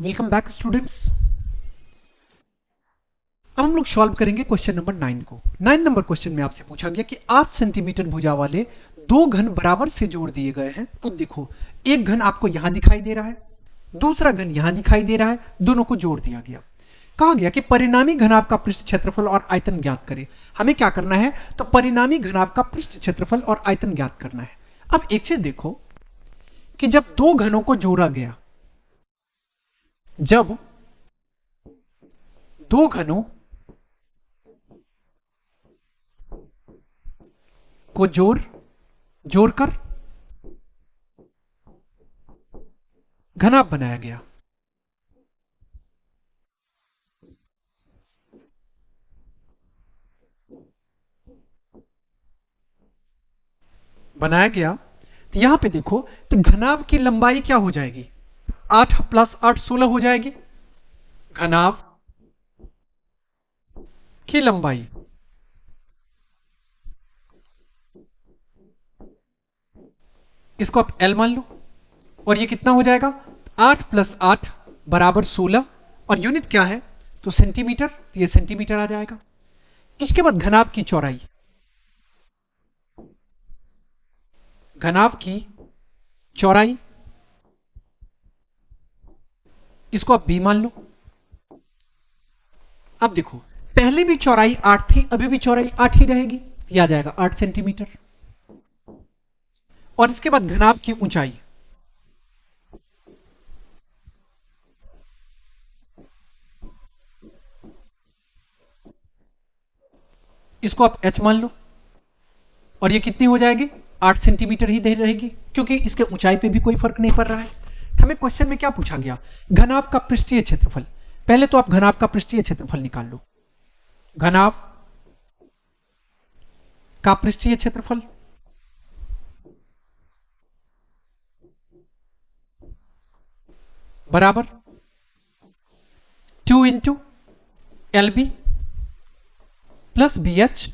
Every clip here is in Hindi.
Welcome back students. अब हम लोग सॉल्व करेंगे क्वेश्चन नंबर 9 को। 9 नंबर क्वेश्चन में आपसे पूछा गया कि 8 सेंटीमीटर भुजा वाले दो घन बराबर से जोड़ दिए गए हैं। अब देखो, एक घन आपको यहां दिखाई दे रहा है, दूसरा घन यहां दिखाई दे रहा है, दोनों को जोड़ दिया गया। कहा गया कि परिणामी घनाभ का पृष्ठ क्षेत्रफल और आयतन ज्ञात करें। हमें क्या करना है, तो परिणामी घनाभ का पृष्ठ क्षेत्रफल और आयतन ज्ञात करना है। अब एक चीज देखो कि जब दो घनों को जोड़ा गया, जब दो घनों को जोड़कर घनाभ बनाया गया, तो यहां पे देखो, तो घनाभ की लंबाई क्या हो जाएगी, 8 प्लस 8 16 हो जाएगी। घनाभ की लंबाई इसको आप L मान लो, और ये कितना हो जाएगा, 8 प्लस 8 बराबर 16, और यूनिट क्या है, तो सेंटीमीटर, तो ये सेंटीमीटर आ जाएगा। इसके बाद घनाभ की चौड़ाई, घनाभ की चौड़ाई इसको आप B मान लो। अब देखो, पहले भी चौड़ाई 8 थी, अभी भी चौड़ाई 8 ही रहेगी, यह आ जाएगा 8 सेंटीमीटर। और इसके बाद घनाभ की ऊंचाई, इसको आप H मान लो, और ये कितनी हो जाएगी, 8 सेंटीमीटर ही रहेगी, क्योंकि इसके ऊंचाई पे भी कोई फर्क नहीं पड़ रहा है। हमें क्वेश्चन में क्या पूछा गया, घनाभ का पृष्ठीय क्षेत्रफल। पहले तो आप घनाभ का पृष्ठीय क्षेत्रफल निकाल लो। घनाभ का पृष्ठीय क्षेत्रफल बराबर 2 इंटू LB प्लस BH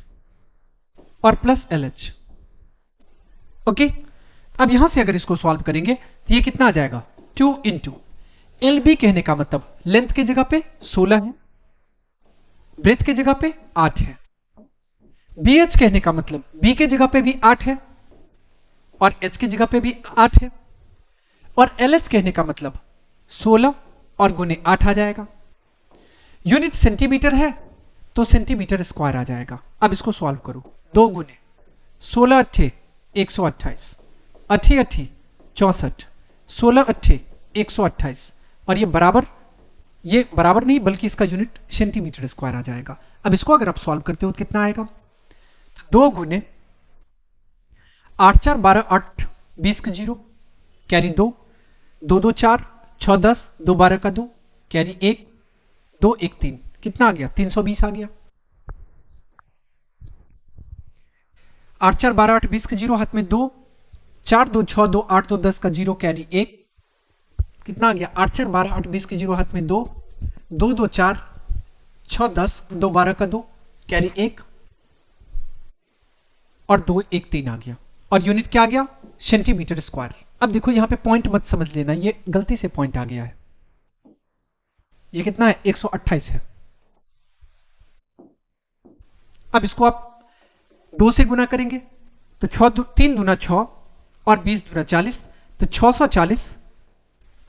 और प्लस LH। ओके, अब यहां से अगर इसको सॉल्व करेंगे तो ये कितना आ जाएगा, 2 इंटू LB कहने का मतलब लेंथ की जगह पे 16 है, ब्रेथ की जगह पे 8 है। BH कहने का मतलब B की जगह पे भी 8 है और H की जगह पे भी 8 है, और LH कहने का मतलब 16 और गुने 8 आ जाएगा। यूनिट सेंटीमीटर है तो सेंटीमीटर स्क्वायर आ जाएगा। अब इसको सॉल्व करो, 2 गुने 16 अट्ठे 128, अट्ठी अट्ठी 64, 16 अट्ठे 128, और ये बराबर नहीं बल्कि इसका यूनिट सेंटीमीटर स्क्वायर आ जाएगा। अब इसको अगर आप सॉल्व करते हो तो कितना आएगा, 2 गुने 8 4 12 8 20 का 0 कैरी 2 2 2 4 6 10 2 12 का 2 कैरी 1 2 1 3, कितना आ गया, 320 आ गया। 8 4 12 8 20 का 0 हाथ में 2, 4 2 6 2 8 2 10 का 0 कैरी 1, कितना आ गया, 8 4 12 8 20 का 0 हाथ में 2 2 2 4 6 10 2 12 का 2 कैरी 1 और 2 1 3 आ गया, और यूनिट क्या आ गया, सेंटीमीटर स्क्वायर। अब देखो यहां पे पॉइंट मत समझ लेना, ये गलती से पॉइंट आ गया है। ये कितना है, 128 है। अब इसको आप 2 से गुना करेंगे तो 3 दूना 6 और 20 दूना 40, तो 640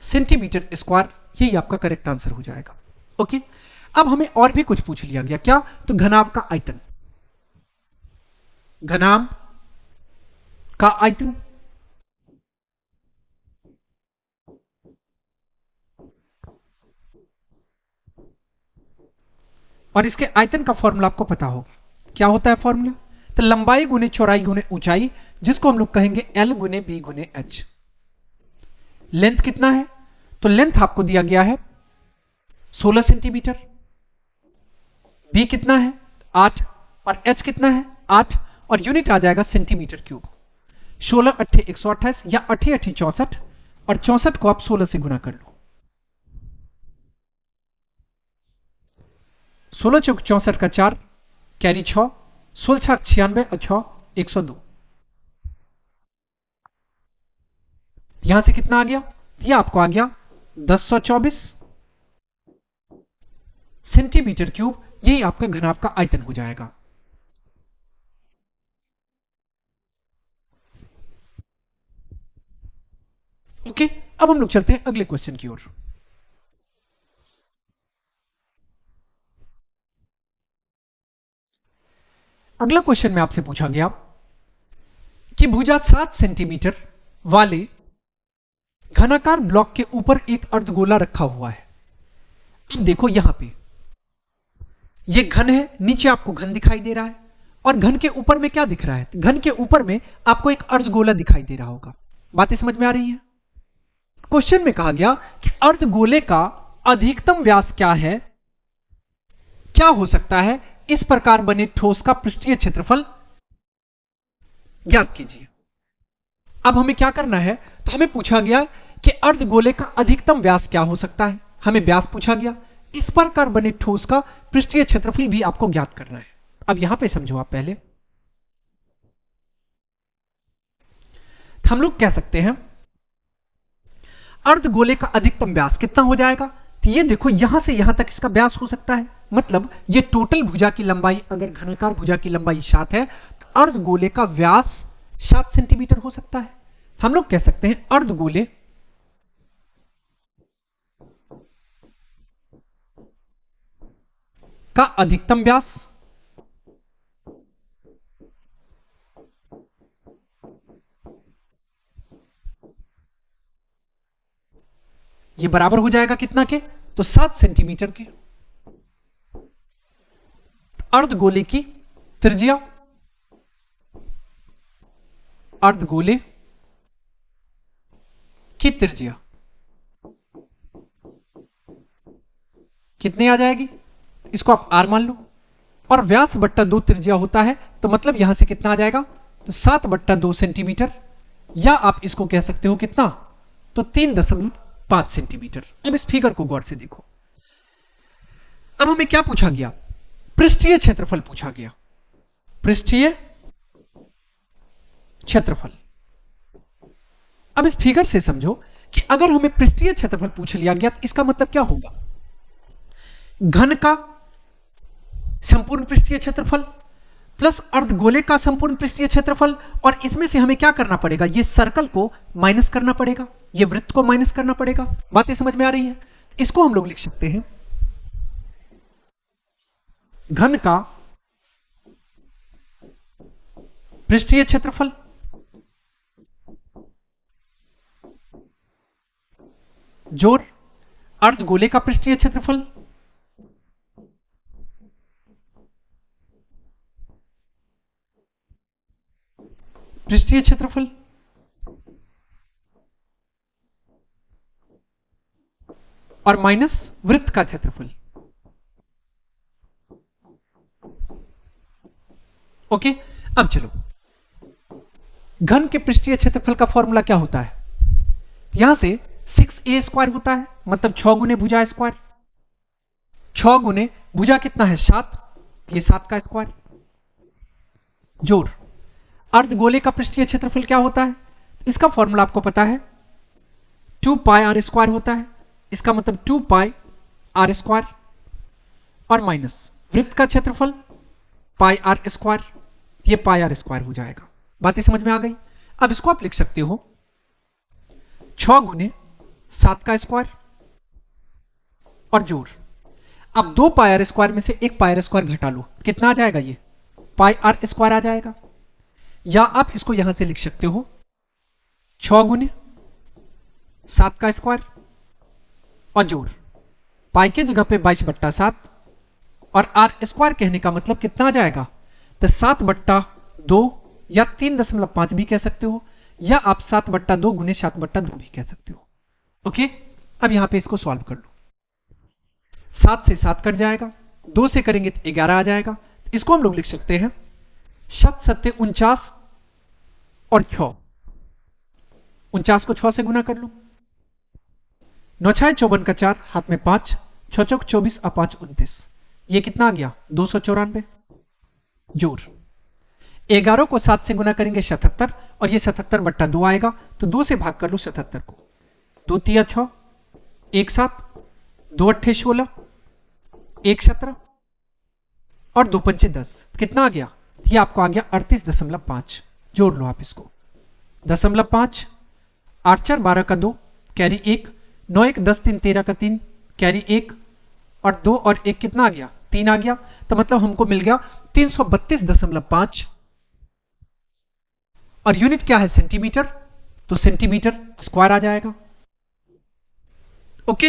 सेंटीमीटर स्क्वायर, यही आपका करेक्ट आंसर हो जाएगा। ओके, अब हमें और भी कुछ पूछ लिया गया, क्या, तो घनाभ का आयतन, घनाभ का आयतन और इसके आयतन का फॉर्मूला आपको पता होगा, क्या होता है फॉर्मूला, तो लंबाई गुने चौड़ाई गुने ऊंचाई, जिसको हम लोग कहेंगे L गुने B गुने H। लेंथ कितना है, तो लेंथ आपको दिया गया है 16 सेंटीमीटर, B कितना है 8, और H कितना है 8, और यूनिट आ जाएगा सेंटीमीटर क्यूब। 16 अट्ठे 128 या अट्ठी अट्ठी 64, और 64 को आप 16 से गुना कर लो, 16 चौक 64 का 4 कैरी 6, 16 छक 96 और 6 102। यहां से कितना आ गया, ये आपको आ गया 1024 सेंटीमीटर क्यूब, यही आपका घनाभ का आयतन हो जाएगा। ओके, अब हम लोग चलते हैं अगले क्वेश्चन की ओर। अगला क्वेश्चन में आपसे पूछा गया कि भुजा 7 सेंटीमीटर वाले घनाकार ब्लॉक के ऊपर एक अर्धगोला रखा हुआ है। अब देखो यहां पे ये घन है, नीचे आपको घन दिखाई दे रहा है, और घन के ऊपर में क्या दिख रहा है? घन के ऊपर में आपको एक अर्धगोला दिखाई दे रहा होगा। बातें समझ में आ रही है? क्वेश्चन में कहा गया कि अर्धगोले का अधिकतम व्यास क्या है, क्या हो सकता है, इस प्रकार बने ठोस का पृष्ठीय क्षेत्रफल ज्ञात कीजिए। अब हमें क्या करना है? तो हमें पूछा गया कि अर्धगोले का अधिकतम व्यास क्या हो सकता है, हमें व्यास पूछा गया, इस प्रकार बने ठोस का पृष्ठीय क्षेत्रफल भी आपको ज्ञात करना है। अब यहां पे समझो आप पहले, हम लोग कह सकते हैं अर्धगोले का अधिकतम व्यास कितना हो जाएगा? तो ये देखो यहां से यहां तक इसका व्यास हो सकता है, मतलब ये टोटल भुजा की लंबाई, अगर घनाकार भुजा की लंबाई 7 है तो अर्धगोले का व्यास 7 सेंटीमीटर हो सकता है। हम लोग कह सकते हैं अर्धगोले का अधिकतम व्यास ये बराबर हो जाएगा कितना के? तो 7 सेंटीमीटर के। अर्धगोले की त्रिज्या, अर्धगोले की त्रिज्या कितने आ जाएगी? इसको आप आर मान लो, और व्यास बट्टा 2 त्रिज्या होता है, तो मतलब यहां से कितना आ जाएगा? तो 7 बट्टा 2 सेंटीमीटर, या आप इसको कह सकते हो कितना? तो 3.5 सेंटीमीटर। अब इस फिगर को गौर से देखो। अब हमें क्या पूछा गया? पृष्ठीय क्षेत्रफल पूछा गया, पृष्ठीय क्षेत्रफल। अब इस फिगर से समझो कि अगर हमें पृष्ठीय क्षेत्रफल पूछ लिया गया तो इसका मतलब क्या होगा? घन का संपूर्ण पृष्ठीय क्षेत्रफल प्लस अर्धगोले का संपूर्ण पृष्ठीय क्षेत्रफल, और इसमें से हमें क्या करना पड़ेगा? ये सर्कल को माइनस करना पड़ेगा, ये वृत्त को माइनस करना पड़ेगा। बातें समझ में आ रही है? इसको हम लोग लिख सकते हैं घन का पृष्ठीय क्षेत्रफल जोड़ अर्धगोले का पृष्ठीय क्षेत्रफल पृष्ठीय क्षेत्रफल और माइनस वृत्त का क्षेत्रफल। ओके, अब चलो, घन के पृष्ठीय क्षेत्रफल का फॉर्मूला क्या होता है? यहां से 6a स्क्वायर होता है, मतलब 6 गुने भुजा स्क्वायर। 6 गुने भुजा कितना है? 7, ये 7 का स्क्वायर जोड़ अर्धगोले का पृष्ठीय क्षेत्रफल क्या होता है? इसका फॉर्मूला आपको पता है, 2 पाई आर स्क्वायर होता है, इसका मतलब 2 पाई आर स्क्वायर, और माइनस वृत्त का क्षेत्रफल पाई आर स्क्वायर, ये पाई आर स्क्वायर हो जाएगा। बातें समझ में आ गई? अब इसको आप लिख सकते हो 6 गुने 7 का स्क्वायर और जोड़, अब 2 पाई आर स्क्वायर में से 1 पाई आर स्क्वायर घटा लो, कितना आ जाएगा? ये पाई आर स्क्वायर आ जाएगा। या आप इसको यहां से लिख सकते हो 6 गुने 7 का स्क्वायर और जोड़ पाई की जगह पे 22/7, और आर स्क्वायर कहने का मतलब कितना आ जाएगा? तो 7/2 या 3.5 भी कह सकते हो, या आप 7/2 गुने 7/2 भी कह सकते हो। ओके, अब यहां पे इसको सॉल्व कर लो। 7 से 7 कट जाएगा, 2 से करेंगे तो 11 आ जाएगा। इसको हम लोग लिख सकते हैं 7 7 49 और 6, 49 को 6 से गुना कर लो, 9 6 54 का 4, हाथ में 5, 6 चौक 24 और 5 29, ये कितना आ गया? 294 जोड़ 11 को 7 से गुना करेंगे 77, और ये 77/2 आएगा, तो 2 से भाग कर लो 77 को, 2 3 6, 1 7, 2 8 16 एक 17 और 2 पंचे 10, कितना आ गया? ये आपको आ गया 38.5। जोड़ लो आप इसको, 0.5, 8 4 12 का 2 कैरी 1, 9 1 10 3 13 का 3 कैरी 1 और 2 और 1 कितना आ गया? 3 आ गया। तो मतलब हमको मिल गया 332.5 और यूनिट क्या है? सेंटीमीटर, तो सेंटीमीटर स्क्वायर आ जाएगा। ओके,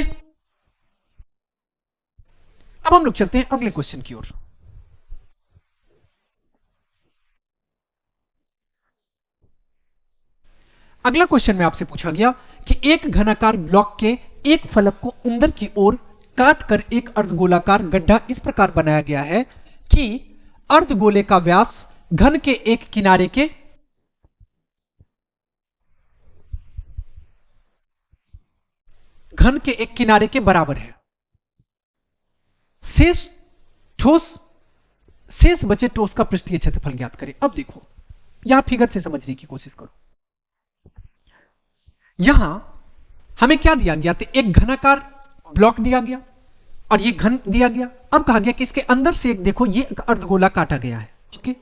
अब हम लोग चलते हैं अगले क्वेश्चन की ओर। अगला क्वेश्चन में आपसे पूछा गया कि एक घनाकार ब्लॉक के एक फलक को अंदर की ओर काट कर एक अर्धगोलाकार गड्ढा इस प्रकार बनाया गया है कि अर्धगोले का व्यास घन के एक किनारे के बराबर है। शेष बचे ठोस का पृष्ठीय क्षेत्रफल ज्ञात करें। अब देखो, यहां फिगर से समझने की कोशिश करो। यहां हमें क्या दिया गया? तो एक घनाकार ब्लॉक दिया गया और ये घन दिया गया। अब कहा गया कि इसके अंदर से एक देखो, ये एक अर्धगोला काटा गया है। ओके,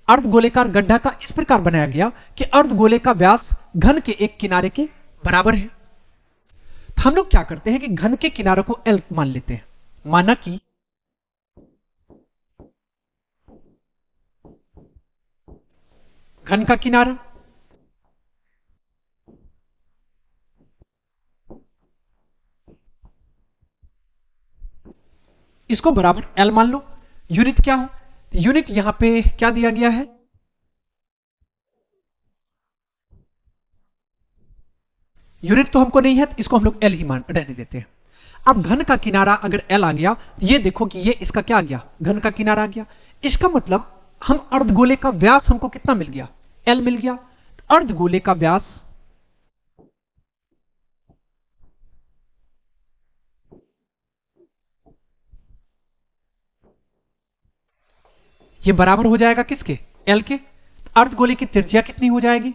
अर्धगोलेकार गड्ढा का इस प्रकार बनाया गया कि अर्धगोले का व्यास घन के एक किनारे के बराबर है। तो हम लोग क्या करते हैं कि घन के किनारों को L मान लेते हैं। माना कि घन का किनारा इसको बराबर L मान लो। यूनिट क्या हो? यूनिट यहां पे क्या दिया गया है? यूनिट तो हमको नहीं है, तो इसको हम लोग L ही मान रहने देते हैं। अब घन का किनारा अगर L आ गया, ये देखो कि ये इसका क्या आ गया? घन का किनारा आ गया। इसका मतलब हम अर्धगोले का व्यास हमको कितना मिल गया? L मिल गया। अर्धगोले का व्यास ये बराबर हो जाएगा किसके? L के। अर्धगोले की त्रिज्या कितनी हो जाएगी?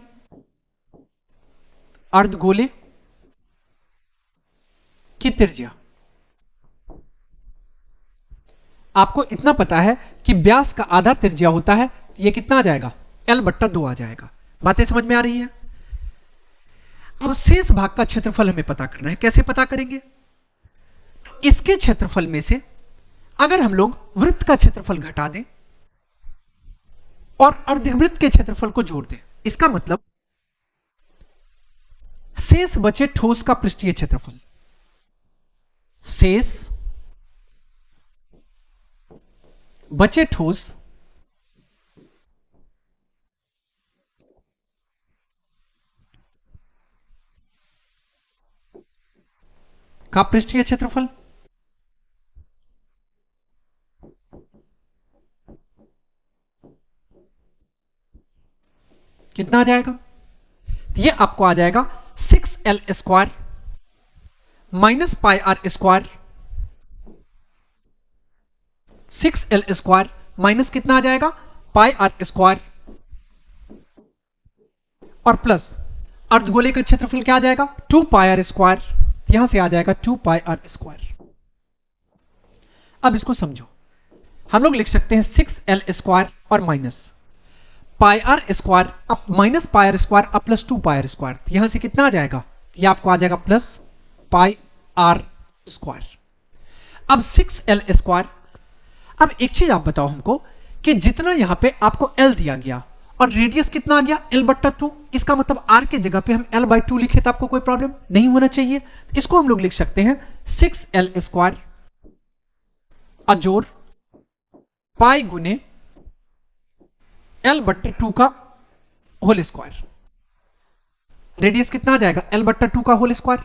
अर्धगोले की त्रिज्या आपको इतना पता है कि व्यास का आधा त्रिज्या होता है। ये कितना आ जाएगा? L/2 आ जाएगा। बातें समझ में आ रही है? अब शेष भाग का क्षेत्रफल हमें पता करना है। कैसे पता करेंगे? इसके क्षेत्रफल में से अगर हम लोग वृत्त का क्षेत्रफल घटा दें और अर्धवृत्त के क्षेत्रफल को जोड़ दें, इसका मतलब शेष बचे ठोस का पृष्ठीय क्षेत्रफल, शेष बचे ठोस का पृष्ठीय क्षेत्रफल कितना आ जाएगा? ये आपको आ जाएगा 6L square minus pi R square. 6L square minus कितना आ जाएगा? पाई आर स्क्वायर और प्लस अर्धगोले का क्षेत्रफल क्या आ जाएगा? 2 पाई आर स्क्वायर। यहां से आ जाएगा 2 पाई आर स्क्वायर। अब इसको समझो, हम लोग लिख सकते हैं 6L स्क्वायर और माइनस पाई आर स्क्वायर अब माइनस पाई आर स्क्वायर अब प्लस 2 पाई आर स्क्वायर। यहां से कितना आ जाएगा? ये आपको आ जाएगा प्लस पाई आर स्क्वायर। अब 6L स्क्वायर। अब एक चीज आप बताओ हमको कि जितना यहां पे आपको L दिया गया और रेडियस कितना आ गया? L/2। इसका मतलब R के जगह पे हम L/2 लिखे तो आपको कोई प्रॉब्लम नहीं होना चाहिए। इसको हम लोग लिख सकते हैं 6L स्क्वायर अजोर पाई गुने L/2 का होल स्क्वायर। रेडियस कितना आ जाएगा? L/2 का होल स्क्वायर।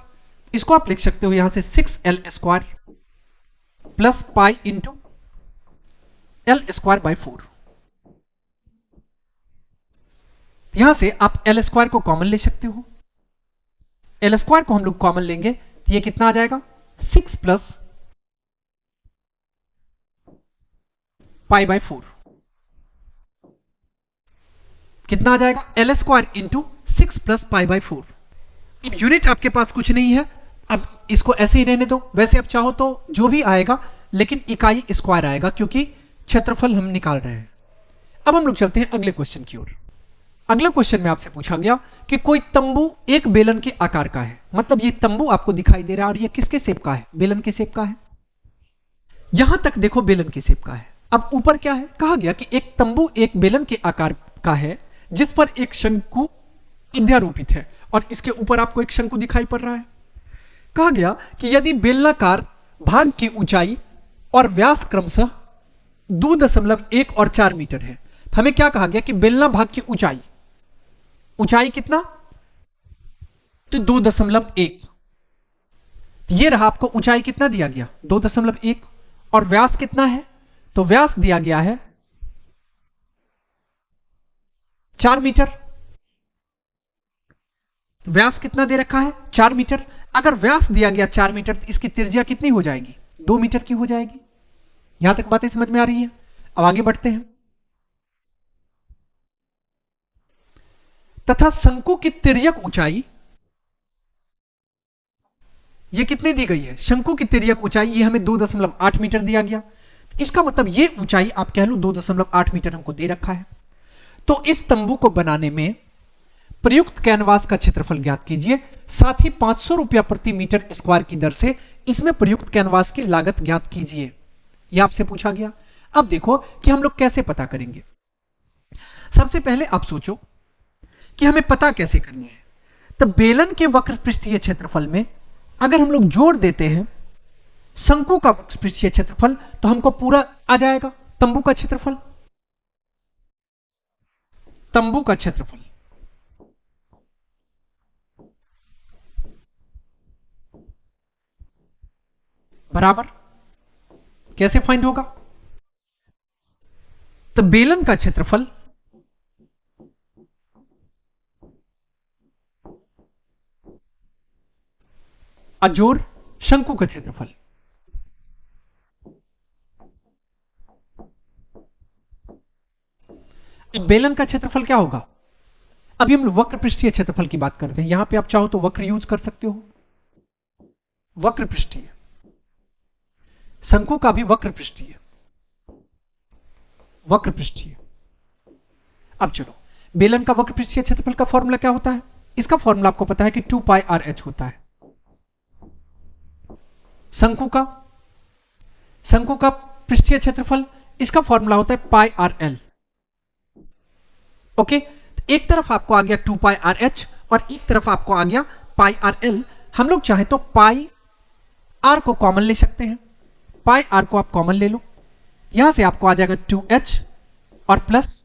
इसको आप लिख सकते हो यहां से 6L square plus pi into L square by 4। यहां से आप L स्क्वायर को कॉमन ले सकते हो। L स्क्वायर को हम लोग कॉमन लेंगे तो ये कितना आ जाएगा? 6 प्लस पाई बाई 4 कितना आ जाएगा? L square into 6 plus pi by 4। अब यूनिट आपके पास कुछ नहीं है, अब इसको ऐसे ही रहने दो, वैसे अब चाहो तो जो भी आएगा लेकिन इकाई स्क्वायर आएगा क्योंकि क्षेत्रफल हम निकाल रहे हैं। अब हम लोग चलते हैं अगले क्वेश्चन की ओर। अगले क्वेश्चन में आपसे पूछा गया कि कोई तंबू एक बेलन के आकार का है, मतलब ये तंबू आपको दिखाई दे रहा है और ये किसके शेप का है? बेलन के शेप का है। यहां तक देखो बेलन के शेप का है। अब ऊपर क्या है? कहा गया कि एक तंबू एक बेलन के आकार का है जिस पर एक शंकु अध्यारोपित है और इसके ऊपर आपको एक शंकु दिखाई पड़ रहा है। कहा गया कि यदि बेलनाकार भाग की ऊंचाई और व्यास क्रमशः 2.1 और 4 मीटर है। हमें क्या कहा गया कि बेलना भाग की ऊंचाई कितना? तो 2.1। ये रहा, आपको ऊंचाई कितना दिया गया? 2.1। और व्यास कितना है? तो व्यास दिया गया है 4 मीटर। व्यास कितना दे रखा है? 4 मीटर। अगर व्यास दिया गया 4 मीटर तो इसकी त्रिज्या कितनी हो जाएगी? 2 मीटर की हो जाएगी। यहां तक बातें समझ में आ रही है? अब आगे बढ़ते हैं। तथा शंकु की तिर्यक ऊंचाई ये कितनी दी गई है? शंकु की तिर्यक ऊंचाई ये हमें 2.8 मीटर दिया गया। इसका मतलब ये ऊंचाई आप कह लो 2.8 मीटर हमको दे रखा है। तो इस तंबू को बनाने में प्रयुक्त कैनवास का क्षेत्रफल ज्ञात कीजिए, साथ ही 500 रुपया प्रति मीटर स्क्वायर की दर से इसमें प्रयुक्त कैनवास की लागत ज्ञात कीजिए। यह आपसे पूछा गया। अब देखो कि हम लोग कैसे पता करेंगे। सबसे पहले आप सोचो कि हमें पता कैसे करनी है। तो बेलन के वक्र पृष्ठीय क्षेत्रफल में अगर हम लोग जोड़ देते हैं शंकु का वक्र पृष्ठीय क्षेत्रफल तो हमको पूरा आ जाएगा। तंबू का क्षेत्रफल, तंबू का क्षेत्रफल बराबर कैसे फाइंड होगा? तो बेलन का क्षेत्रफल अजोर शंकु का क्षेत्रफल। अब बेलन का क्षेत्रफल क्या होगा? अभी हम वक्र पृष्ठीय क्षेत्रफल की बात कर रहे हैं। यहां पे आप चाहो तो वक्र यूज कर सकते हो। वक्र पृष्ठीय, शंकु का भी वक्र पृष्ठीय, वक्र पृष्ठीय। अब चलो, बेलन का वक्र पृष्ठीय क्षेत्रफल का फॉर्मूला क्या होता है? इसका फॉर्मूला आपको पता है कि 2πr(h) होता है। शंकु का पृष्ठीय क्षेत्रफल, इसका फॉर्मूला होता है πr(l). ओके, एक तरफ आपको आ गया 2πr(h) और एक तरफ आपको आ गया πr(l). हम लोग चाहे तो पाई आर को कॉमन ले सकते हैं। पाई आर को आप कॉमन ले लो, यहां से आपको आ जाएगा 2h और प्लस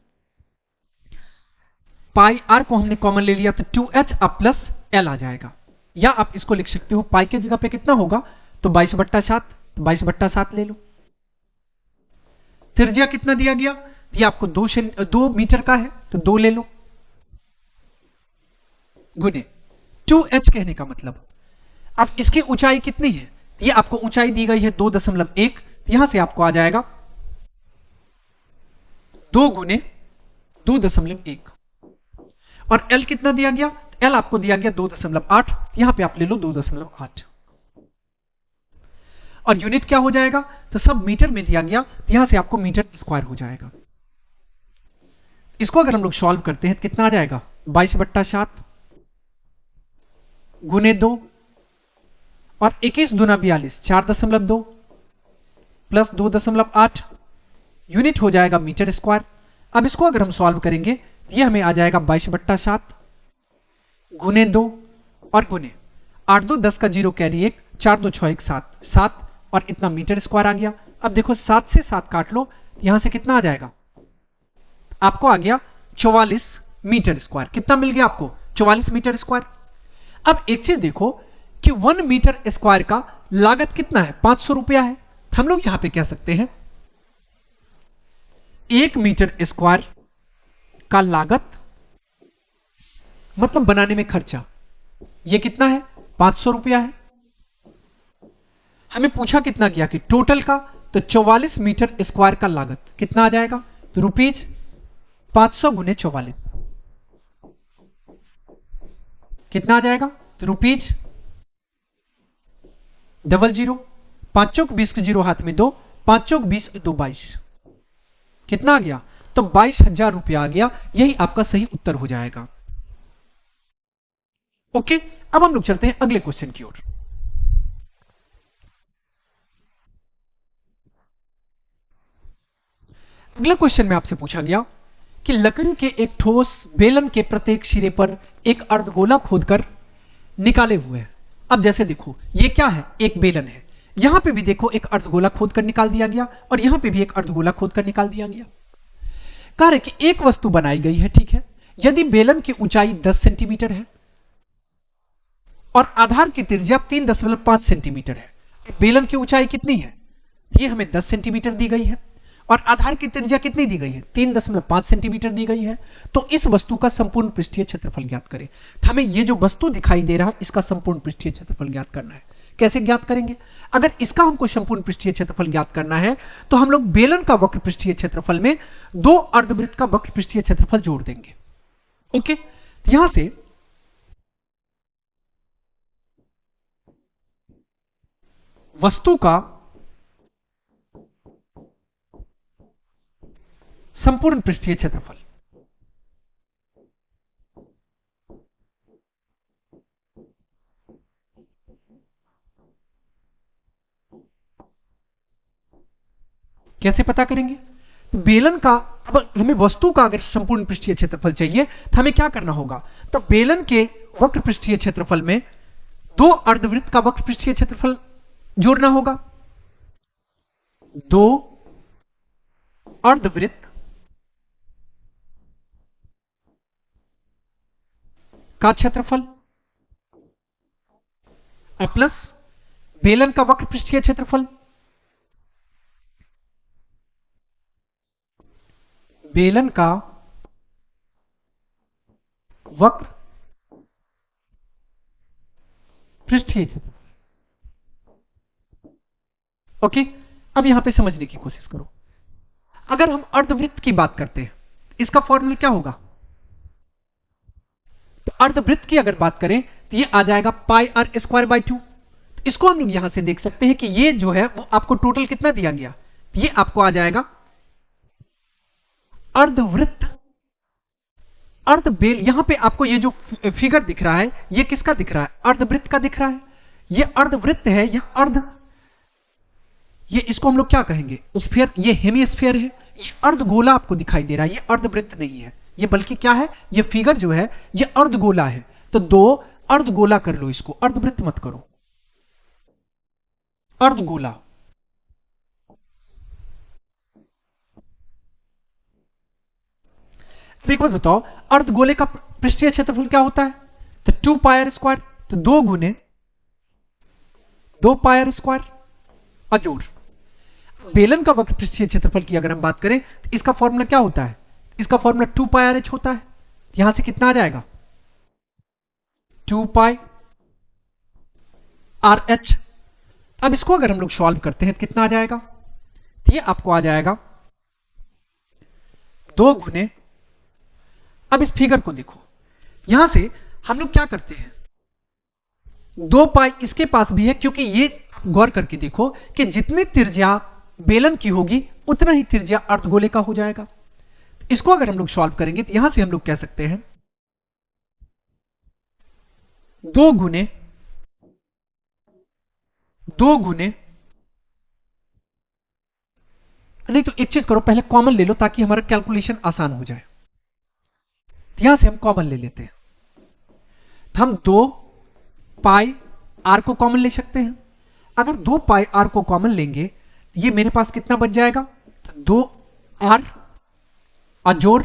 पाई आर को हमने कॉमन ले लिया तो 2h अब प्लस l आ जाएगा। या आप इसको लिख सकते हो पाई के जगह पे कितना होगा तो 22/7, 22/7 ले लो। त्रिज्या कितना दिया गया? ये आपको 2 मीटर का है तो 2 ले लो, गुने 2h कहने का मतलब। अब इसकी ऊंचाई कितनी है? ये आपको ऊंचाई दी गई है 2.1, यहां से आपको आ जाएगा 2 गुने 2.1। और l कितना दिया गया? l आपको दिया गया 2.8, यहां पे आप ले लो 2.8। और यूनिट क्या हो जाएगा? तो सब मीटर में दिया गया, यहां से आपको मीटर स्क्वायर हो जाएगा। इसको अगर हम लोग सॉल्व करते हैं तो कितना आ जाएगा? 22/7 गुने 2 और 21 दूना 42, 4.2 प्लस 2.8 यूनिट हो जाएगा मीटर स्क्वायर। अब इसको अगर हम सॉल्व करेंगे ये हमें आ जाएगा 22/7 गुने 2 और गुने 8 2 10 का 0 कैरी 1, 4 2 6 1 7 7 और इतना मीटर स्क्वायर आ गया। अब देखो 7 से 7 काट लो, यहां से कितना आ जाएगा? आपको आ गया 44 मीटर स्क्वायर। कितना मिल गया आपको? 44 मीटर स्क्वायर। अब एक चीज देखो कि 1 मीटर स्क्वायर का लागत कितना है? 500 रुपया है। हम लोग यहां पे कह सकते हैं 1 मीटर स्क्वायर का लागत मतलब बनाने में खर्चा, ये कितना है? 500 रुपया है। हमें पूछा कितना गया कि टोटल का, तो 44 मीटर स्क्वायर का लागत कितना आ जाएगा? तो रुपीज 500 गुने 44 कितना आ जाएगा? तो रुपीज डबल जीरो, 5 चौक 20 के जीरो हाथ में 2, 5 चौक 20 2 22, कितना आ गया? तो 22,000 रुपया आ गया। यही आपका सही उत्तर हो जाएगा। ओके, अब हम लोग चलते हैं अगले क्वेश्चन की ओर। अगला क्वेश्चन में आपसे पूछा गया कि लकड़ी के एक ठोस बेलन के प्रत्येक सिरे पर एक अर्धगोला खोदकर निकाले हुए हैं। अब जैसे देखो, ये क्या है? एक बेलन है। यहां पे भी देखो एक अर्धगोला खोदकर निकाल दिया गया और यहां पे भी एक अर्धगोला खोदकर निकाल दिया गया। कह रहे कि एक वस्तु बनाई गई है, ठीक है। यदि बेलन की ऊंचाई 10 सेंटीमीटर है और आधार की त्रिज्या 3.5 सेंटीमीटर है, बेलन की ऊंचाई कितनी है? ये हमें 10 सेंटीमीटर दी गई है और आधार की त्रिज्या कितनी दी गई है? 3.5 सेंटीमीटर दी गई है। तो इस वस्तु का संपूर्ण पृष्ठीय क्षेत्रफल ज्ञात करें। हमें ये जो वस्तु दिखाई दे रहा है इसका संपूर्ण पृष्ठीय क्षेत्रफल ज्ञात करना है। कैसे ज्ञात करेंगे? अगर इसका हमको संपूर्ण पृष्ठीय क्षेत्रफल ज्ञात करना है तो हम लोग बेलन का वक्र पृष्ठीय क्षेत्रफल में 2 अर्धवृत्त का वक्र पृष्ठीय क्षेत्रफल जोड़ देंगे। ओके, यहां से वस्तु का संपूर्ण पृष्ठीय क्षेत्रफल, कैसे पता करेंगे? तो बेलन का, अब हमें वस्तु का अगर संपूर्ण पृष्ठीय क्षेत्रफल चाहिए तो हमें क्या करना होगा? तो बेलन के वक्र पृष्ठीय क्षेत्रफल में 2 अर्धवृत्त का वक्र पृष्ठीय क्षेत्रफल जोड़ना होगा। 2 अर्धवृत्त का क्षेत्रफल प्लस बेलन का वक्र पृष्ठीय क्षेत्रफल, बेलन का वक्र पृष्ठीय क्षेत्रफल। ओके, अब यहां पे समझने की कोशिश करो। अगर हम अर्धवृत्त की बात करते हैं, इसका फॉर्मूला क्या होगा? तो अर्धवृत्त की अगर बात करें तो ये आ जाएगा पाई आर स्क्वायर बाय 2। इसको हम लोग यहां से देख सकते हैं कि ये जो है वो आपको टोटल कितना दिया गया? ये आपको आ जाएगा अर्धवृत्त, अर्धबेल। यहां पे आपको ये जो फिगर दिख रहा है ये किसका दिख रहा है? अर्धवृत्त का दिख रहा है। ये अर्धवृत्त है, ये अर्ध, ये इसको हम लोग क्या कहेंगे? स्फीयर। ये हेमीस्फीयर है। ये अर्धगोला आपको दिखाई दे रहा है, ये अर्धवृत्त नहीं है, ये बल्कि क्या है? ये फिगर जो है ये अर्धगोला है। तो 2 अर्धगोला कर लो इसको, अर्धवृत्त मत करो, अर्धगोला। एक बात बताओ, अर्धगोले का पृष्ठीय क्षेत्रफल क्या होता है? तो 2 पाई आर स्क्वायर। तो 2 गुने 2 पाई आर स्क्वायर अजोड़ बेलन का वक्र पृष्ठीय क्षेत्रफल की अगर हम बात करें तो इसका फॉर्मूला क्या होता है? इसका फॉर्मूला 2 पाई आर एच होता है। यहां से कितना आ जाएगा? 2 पाई आर एच। अब इसको अगर हम लोग सॉल्व करते हैं तो कितना आ जाएगा? तो ये आपको आ जाएगा 2 गुने, अब इस फिगर को देखो, यहां से हम लोग क्या करते हैं? 2 पाई इसके पास भी है, क्योंकि ये गौर करके देखो कि जितनी त्रिज्या बेलन की होगी उतना ही त्रिज्या अर्धगोले का हो जाएगा। इसको अगर हम लोग सॉल्व करेंगे तो यहां से हम लोग कह सकते हैं 2 गुने नहीं, तो एक चीज करो, पहले कॉमन ले लो ताकि हमारा कैलकुलेशन आसान हो जाए। यहां से हम कॉमन ले लेते हैं, तो हम 2 पाई आर को कॉमन ले सकते हैं। अगर 2 पाई आर को कॉमन लेंगे तो ये मेरे पास कितना बच जाएगा? तो 2 आर अजोड़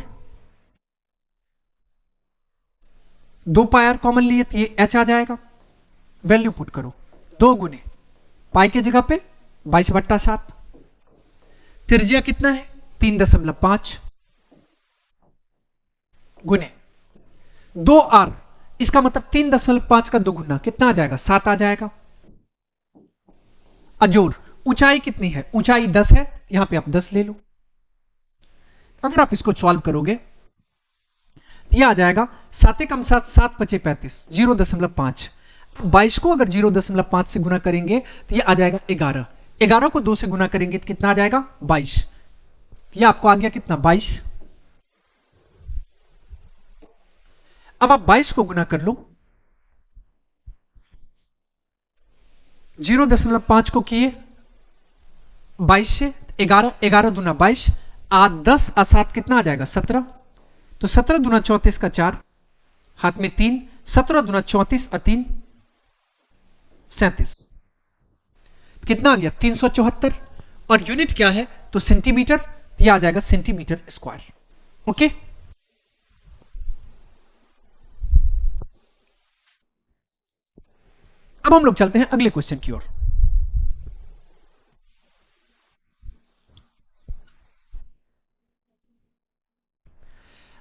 2 पाई आर कॉमन लिए तो ये एच आ जाएगा। वैल्यू पुट करो, 2 गुने पाई की जगह पे 22/7, त्रिज्या कितना है? 3.5 गुने 2 आर, इसका मतलब 3.5 का 2 गुना कितना आ जाएगा? 7 आ जाएगा। अजोड़ ऊंचाई कितनी है? ऊंचाई 10 है, यहां पे आप 10 ले लो। अगर आप इसको सॉल्व करोगे यह आ जाएगा 7 कम 7 7 5 35, 0.5। 22 को अगर 0.5 से गुना करेंगे तो ये आ जाएगा 11। 11 को 2 से गुना करेंगे तो कितना आ जाएगा 22। ये आपको आ गया कितना 22। अब आप 22 को गुना कर लो 0.5 को किए 22 से 11, 11 दूना 22, 8 10 और 7 कितना आ जाएगा 17। तो 17 दूना 34 का 4, हाथ में 3, 17 दूना 34 और 3 37, कितना आ गया 374। और यूनिट क्या है तो सेंटीमीटर, यह आ जाएगा सेंटीमीटर स्क्वायर। ओके, अब हम लोग चलते हैं अगले क्वेश्चन की ओर।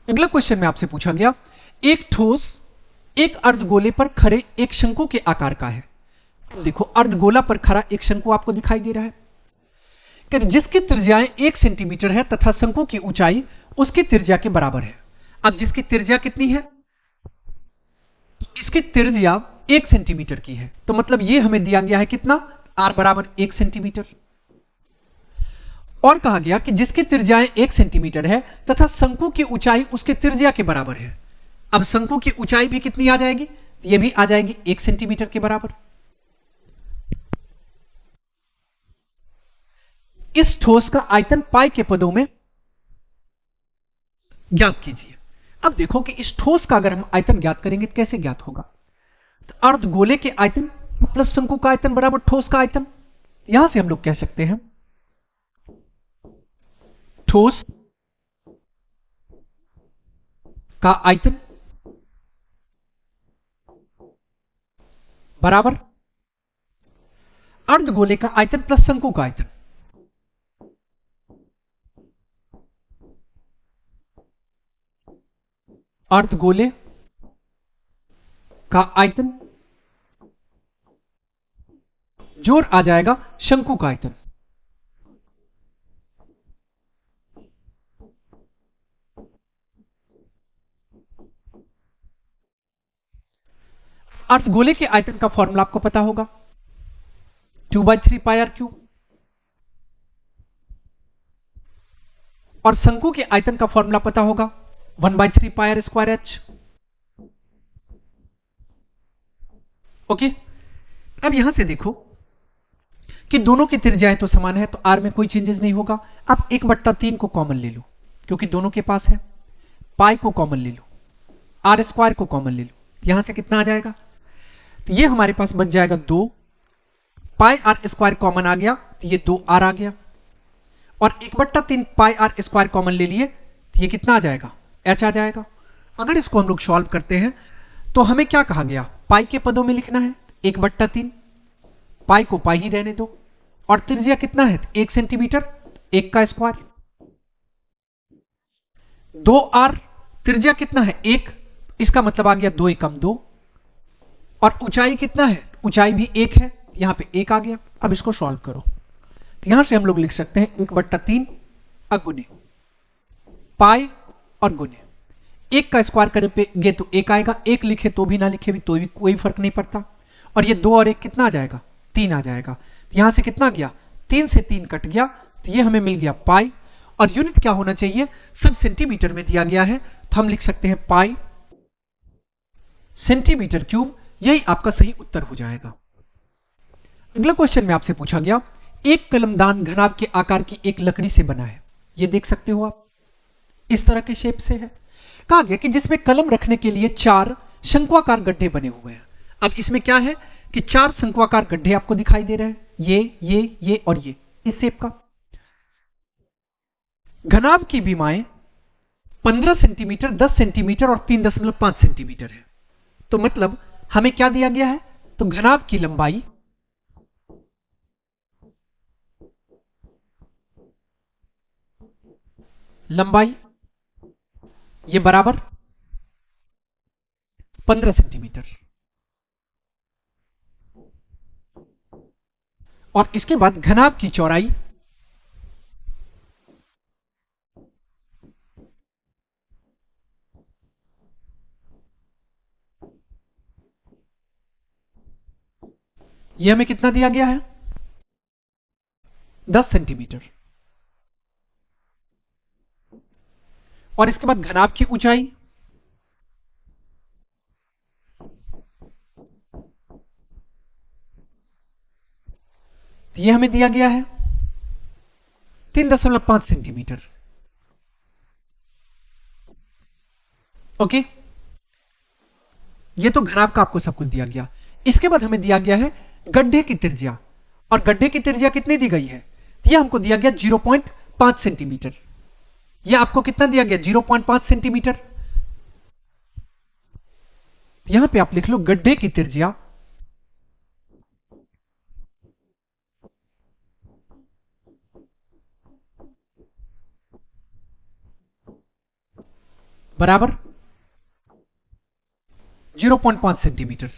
अगला क्वेश्चन में आपसे पूछा गया, एक ठोस एक अर्धगोले पर खड़े एक शंकु के आकार का है। देखो अर्धगोला पर खड़ा एक शंकु आपको दिखाई दे रहा है कि जिसकी त्रिज्याएं 1 सेंटीमीटर है तथा शंकु की ऊंचाई उसकी त्रिज्या के बराबर है। अब जिसकी त्रिज्या कितनी है, इसकी त्रिज्या 1 सेंटीमीटर की है, तो मतलब ये हमें दिया गया है कितना r बराबर 1 सेंटीमीटर। और कहा गया कि जिसकी त्रिज्याएं 1 सेंटीमीटर है तथा शंकु की ऊंचाई उसके त्रिज्या के बराबर है। अब शंकु की ऊंचाई भी कितनी आ जाएगी, ये भी आ जाएगी 1 सेंटीमीटर के बराबर। इस ठोस का आयतन पाई के पदों में ज्ञात कीजिए। अब देखो कि इस ठोस का अगर हम आयतन ज्ञात करेंगे तो कैसे ज्ञात होगा, तो अर्धगोले के आयतन प्लस शंकु का आयतन बराबर ठोस का आयतन। यहां से हम लोग कह सकते हैं ठोस का आयतन बराबर अर्धगोले का आयतन प्लस शंकु का आयतन। अर्धगोले का आयतन जोड़ आ जाएगा शंकु का आयतन। अर्धगोले के आयतन का फॉर्मूला आपको पता होगा 2/3 पाई आर क्यूब, और शंकु के आयतन का फॉर्मूला पता होगा 1/3 pi R square H. Okay, अब यहां से देखो कि दोनों की त्रिज्याएं तो समान है, तो आर में कोई चेंजेस नहीं होगा। आप 1/3 को कॉमन ले लो क्योंकि दोनों के पास है, पाई को कॉमन ले लो, आर स्क्वायर को कॉमन ले लो, यहां से कितना आ जाएगा, तो ये हमारे पास बच जाएगा 2 पाई आर स्क्वायर कॉमन आ गया तो ये 2 आर आ गया, और 1/3 पाई आर स्क्वायर कॉमन ले लिए तो ये कितना आ जाएगा एच आ जाएगा। अगर इसको हम लोग सॉल्व करते हैं तो हमें क्या कहा गया, पाई के पदों में लिखना है 1/3, पाई को पाई ही रहने दो, और त्रिज्या कितना है 1 सेंटीमीटर, 1 का स्क्वायर, 2 आर, त्रिज्या कितना है 1, इसका मतलब आ गया 2 एकम 2, और ऊंचाई कितना है, ऊंचाई भी 1 है, यहां पे 1 आ गया। अब इसको सॉल्व करो तो यहां से हम लोग लिख सकते हैं 1/3 अगुने पाई और गुने 1 का स्क्वायर करेंगे तो 1 आएगा, 1 लिखे तो भी ना लिखे भी तो भी कोई फर्क नहीं पड़ता, और ये 2 और 1 कितना आ जाएगा 3 आ जाएगा। यहां से कितना गया 3 से 3 कट गया, तो ये हमें मिल गया पाई, और यूनिट क्या होना चाहिए, सब सेंटीमीटर में दिया गया है तो हम लिख सकते हैं पाई सेंटीमीटर क्यूब, यही आपका सही उत्तर हो जाएगा। अगला क्वेश्चन में आपसे पूछा गया, एक कलमदान घनाभ के आकार की एक लकड़ी से बना है, ये देख सकते हो आप इस तरह के शेप से है। कहा गया कि जिसमें कलम रखने के लिए 4 शंक्वाकार गड्ढे बने हुए हैं। अब इसमें क्या है कि 4 शंक्वाकार गड्ढे आपको दिखाई दे रहे हैं, ये और ये इस शेप का। घनाभ की बीमाएं 15 सेंटीमीटर, 10 सेंटीमीटर और 3.5 सेंटीमीटर है। तो मतलब हमें क्या दिया गया है, तो घनाभ की लंबाई ये बराबर 15 सेंटीमीटर, और इसके बाद घनाभ की चौड़ाई ये हमें कितना दिया गया है? 10 सेंटीमीटर। और इसके बाद घनाभ की ऊंचाई, ये हमें दिया गया है 3.5 सेंटीमीटर। ओके, ये तो घनाभ का आपको सब कुछ दिया गया। इसके बाद हमें दिया गया है गड्ढे की त्रिज्या, और गड्ढे की त्रिज्या कितनी दी गई है? ये हमको दिया गया 0.5 सेंटीमीटर। ये आपको कितना दिया गया? 0.5 सेंटीमीटर। यहां पे आप लिख लो गड्ढे की त्रिज्या बराबर 0.5 सेंटीमीटर।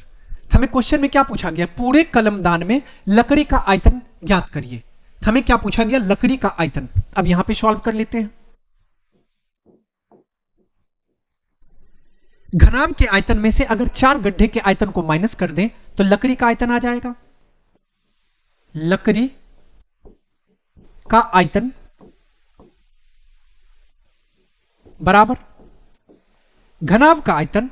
हमें क्वेश्चन में क्या पूछा गया? पूरे कलमदान में लकड़ी का आयतन ज्ञात करिए। हमें क्या पूछा गया? लकड़ी का आयतन। अब यहां पे सॉल्व कर लेते हैं। घनाभ के आयतन में से अगर 4 गड्ढे के आयतन को माइनस कर दें तो लकड़ी का आयतन आ जाएगा। लकड़ी का आयतन बराबर घनाभ का आयतन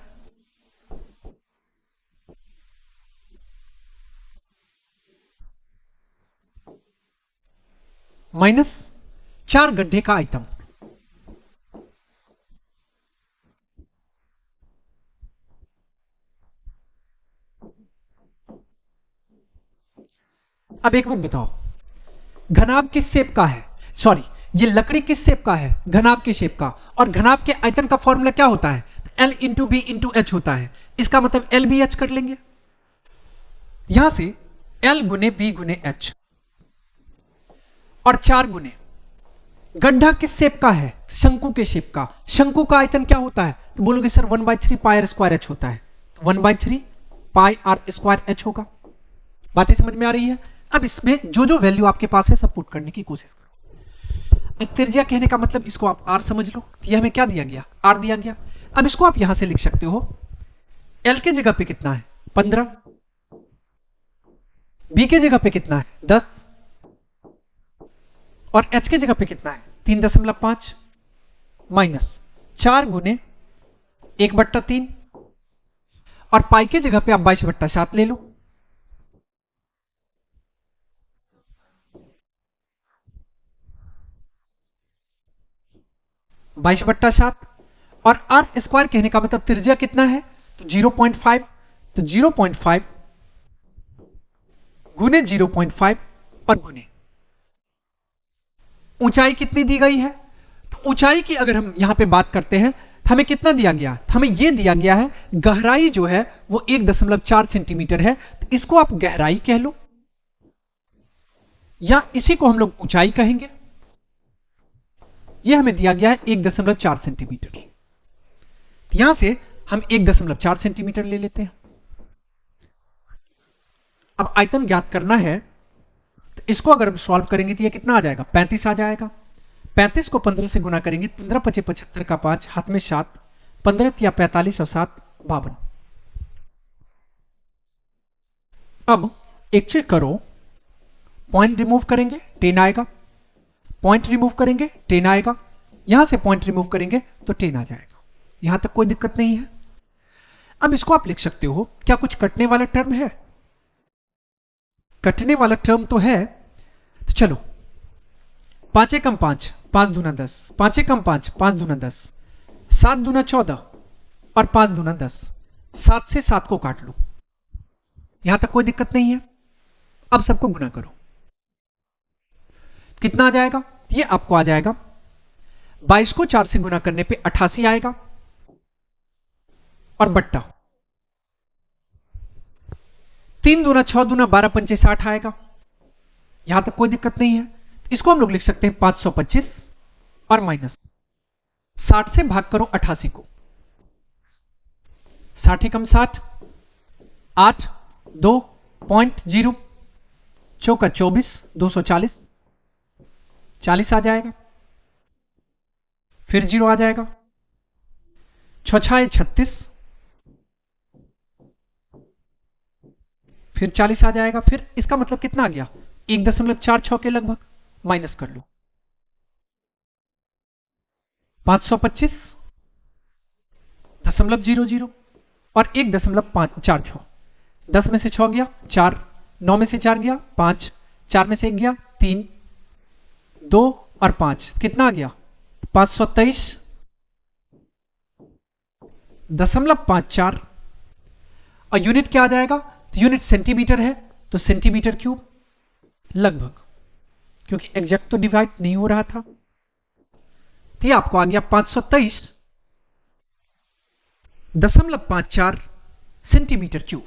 माइनस 4 गड्ढे का आयतन। अब एक बात बताओ, घनाभ किस शेप का है? सॉरी, ये लकड़ी किस शेप का है? घनाभ के शेप का। और घनाभ के आयतन का फॉर्मूला क्या होता है? L into B into H होता है। इसका मतलब एल बी एच कर लेंगे। यहां से L गुने बी गुने एच और 4 गुने गड्ढा किस शेप का है? शंकु के शेप का। शंकु का आयतन क्या होता है? तो बोलोगे sir 1/3 pi R square H होता है। 1/3 पाई आर स्क्वायर एच होगा। बातें समझ में आ रही है? अब इसमें जो जो वैल्यू आपके पास है सब पुट करने की कोशिश करो। त्रिज्या कहने का मतलब इसको आप आर समझ लो। ये हमें क्या दिया गया? आर दिया गया। अब इसको आप यहां से लिख सकते हो, एल के जगह पे कितना है? 15, बी के जगह पे कितना है? 10, और एच के जगह पे कितना है? 3.5 माइनस 4 गुने 1/3, और पाई के जगह पे आप 22/7 ले लो। बाईस बट्टा सात, और आर स्क्वायर कहने का मतलब त्रिज्या कितना है? तो 0.5। तो 0.5 गुने 0.5 और गुने ऊंचाई कितनी दी गई है? तो ऊंचाई की अगर हम यहां पे बात करते हैं तो हमें कितना दिया गया? तो हमें यह दिया गया है गहराई जो है वो 1.4 सेंटीमीटर है। तो इसको आप गहराई कह लो, या इसी को हम लोग ऊंचाई कहेंगे। यह हमें दिया गया है 1.4 सेंटीमीटर। यहां से हम 1.4 सेंटीमीटर ले लेते हैं। अब आयतन ज्ञात करना है, तो इसको अगर हम सॉल्व करेंगे तो ये कितना आ जाएगा? 35 आ जाएगा। 35 को 15 से गुना करेंगे, 15 पचे 75 का 5, हाथ में 7, 15 या 45 और 7 52। अब एक चीज करो, पॉइंट रिमूव करेंगे 10 आएगा, पॉइंट रिमूव करेंगे 10 आएगा, यहां से पॉइंट रिमूव करेंगे तो 10 आ जाएगा। यहां तक कोई दिक्कत नहीं है। अब इसको आप लिख सकते हो, क्या कुछ कटने वाला टर्म है? कटने वाला टर्म तो है। तो चलो, 5 कम 5, 5 दूना 10, 5 कम 5, 5 दूना 10, 7 दूना 14 और 5 दूना 10, 7 से 7 को काट लो। यहां तक कोई दिक्कत नहीं है। अब सबको गुना करो, कितना आ जाएगा? ये आपको आ जाएगा 22 को 4 से गुना करने पे 88 आएगा, और बट्टा 3 दूना 6 दूना 12 पंचे 60 आएगा। यहां तक कोई दिक्कत नहीं है। इसको हम लोग लिख सकते हैं 525, और माइनस 60 से भाग करो 88 को, 60 कम 60, 8, 2.0, चौका 24, 240, 40 आ जाएगा। फिर 0 आ जाएगा, 6 36, फिर 40 आ जाएगा, फिर इसका मतलब कितना आ गया 1.46 के लगभग, माइनस कर लो 525.00 और 1.46। 10 में से 6 गया 4, 9 में से 4 गया 5, 4 में से 1 गया 3, 2 और 5 कितना आ गया 523.54। और यूनिट क्या आ जाएगा, तो यूनिट सेंटीमीटर है तो सेंटीमीटर क्यूब लगभग, क्योंकि एग्जैक्ट तो डिवाइड नहीं हो रहा था। तो ये आपको आ गया 523.54 सेंटीमीटर क्यूब।